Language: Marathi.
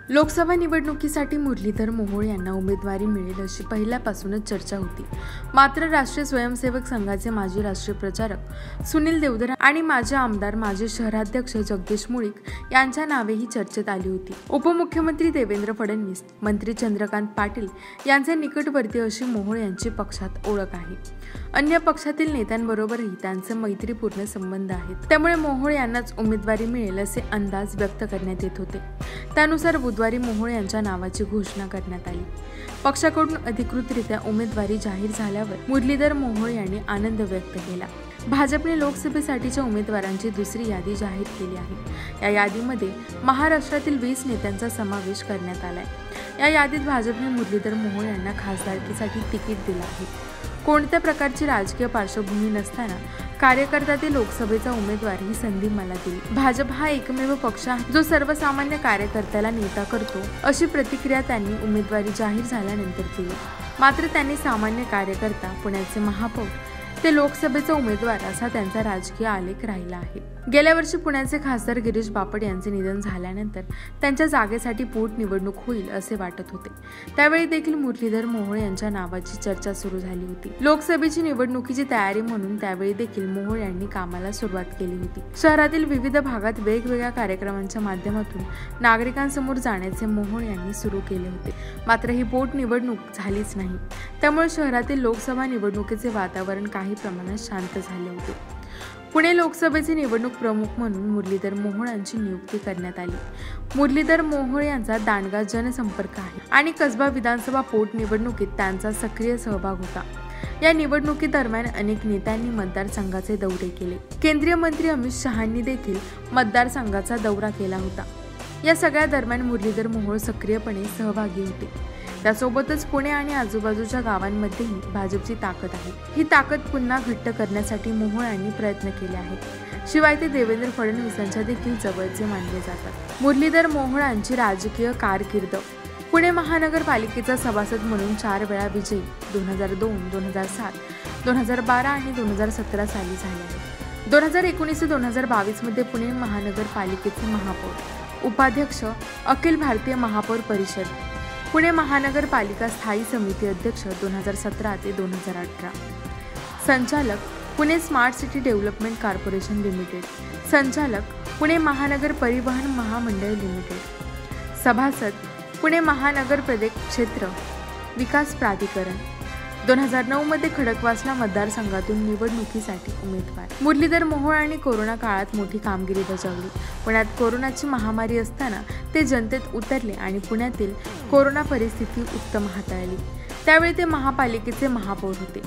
लोकसभा निवडणुकीसाठी मुरलीधर मोहोळ यांना उमेदवारी मिळेल अशी पहिल्यापासूनच चर्चा होती. मात्र राष्ट्रीय स्वयंसेवक संघाचे माजी राष्ट्रीय प्रचारक सुनील देवधर आणि माजी आमदार माजी शहराध्यक्ष जगदीश मुळीक यांच्या नावेही चर्चेत आली होती. उपमुख्यमंत्री देवेंद्र फडणवीस, मंत्री चंद्रकांत पाटील यांचे निकटवर्ती अशी मोहोळ यांची पक्षात ओळख आहे. अन्य पक्षातील नेत्यांबरोबरही त्यांचे मैत्रीपूर्ण संबंध आहेत. त्यामुळे मोहोळ यांनाच उमेदवारी मिळेल असे अंदाज व्यक्त करण्यात येत होते. त्यानुसार बुधवारी मोहोळ यांच्या नावाची घोषणा करण्यात आली. पक्षाकडून अधिकृतरित्या उमेदवारी जाहीर झाल्यावर मुरलीधर मोहोळ यांनी आनंद व्यक्त केला. भाजपने लोकसभेसाठीच्या उमेदवारांची दुसरी यादी जाहीर केली आहे. या यादीमध्ये महाराष्ट्रातील 20 नेत्यांचा समावेश करण्यात आलाय. या यादीत भाजपने मुरलीधर मोहोळ यांना खासदारकीसाठी तिकीट दिलं आहे. कोणत्या प्रकारची राजकीय पार्श्वभूमी नसताना कार्यकर्ता ते लोकसभेचा उमेदवार ही संधी मला दिली. भाजप हा एकमेव पक्ष आहे जो सर्वसामान्य कार्यकर्त्याला नेता करतो, अशी प्रतिक्रिया त्यांनी उमेदवारी जाहीर झाल्यानंतर दिली. मात्र त्यांनी सामान्य कार्यकर्ता, पुण्याचे महापौर ते लोकसभेचा उमेदवार असा त्यांचा राजकीय आलेख राहिला आहे. गेल्या वर्षी पुण्याचे खासदार गिरीश बापट यांचे निधन झाल्यानंतर त्यांच्या जागेसाठी पोटनिवडणूक होईल असे वाटत होते. त्यावेळी देखील मुरलीधर मोहोळ यांच्या नावाची चर्चा सुरू झाली होती. लोकसभेची निवडणुकीची तयारी म्हणून त्यावेळी देखील मोहोळ यांनी कामाला सुरुवात केली होती. शहरातील विविध भागात वेगवेगळ्या कार्यक्रमांच्या माध्यमातून नागरिकांसमोर जाण्याचे मोहोळ यांनी सुरू केले होते. मात्र ही पोटनिवडणूक झालीच नाही. त्यामुळे शहरातील लोकसभा निवडणुकीचे वातावरण काही प्रमाणात शांत झाले होते. पुणे लोकसभेचे निवडणूक प्रमुख म्हणून मुरलीधर मोहोळ यांची नियुक्ती करण्यात आली. मुरलीधर मोहोळ यांचा दांडगा जनसंपर्क आहे आणि कसबा विधानसभा पोटनिवडणुकीत त्यांचा सक्रिय सहभाग होता. या निवडणुकीदरम्यान अनेक नेत्यांनी मतदारसंघाचे दौरे केले. केंद्रीय मंत्री अमित शहांनी देखील मतदारसंघाचा दौरा केला होता. या सगळ्या दरम्यान मुरलीधर मोहोळ सक्रियपणे सहभागी होते. त्यासोबतच पुणे आणि आजूबाजूच्या गावांमध्येही भाजपची ताकद आहे. ही ताकद पुन्हा घट्ट करण्यासाठी मोहोळ यांनी प्रयत्न केले आहेत. शिवाय ते देवेंद्र फडणवीस यांच्या देखील जवळचे मानले जातात. मुरलीधर मोहोळ यांची राजकीय कारकीर्द: पुणे महानगरपालिकेचा सभासद म्हणून 4 वेळा विजयी 2002, 2007, 2012 आणि 2017 साली झाले आहे. 2019 ते 2022 मध्ये पुणे महानगरपालिकेचे महापौर, उपाध्यक्ष, अखिल भारतीय महापौर परिषद, पुणे महानगरपालिका स्थायी समिती अध्यक्ष 2017 ते 2018, संचालक Pune smart city development corporation limited, संचालक पुणे महानगर परिवहन महामंडळ लिमिटेड, सभासद पुणे महानगर प्रदेश क्षेत्र विकास प्राधिकरण. 2009 मध्ये खडकवासला मतदारसंघातून निवडणुकीसाठी उमेदवार. मुरलीधर मोहोळ यांनी कोरोना काळात मोठी कामगिरी बजावली. पुण्यात कोरोनाची महामारी असताना ते जनतेत उतरले आणि पुण्यातील कोरोना परिस्थिती उत्तम हाताळली. त्यावेळी ते महापालिकेचे महापौर होते.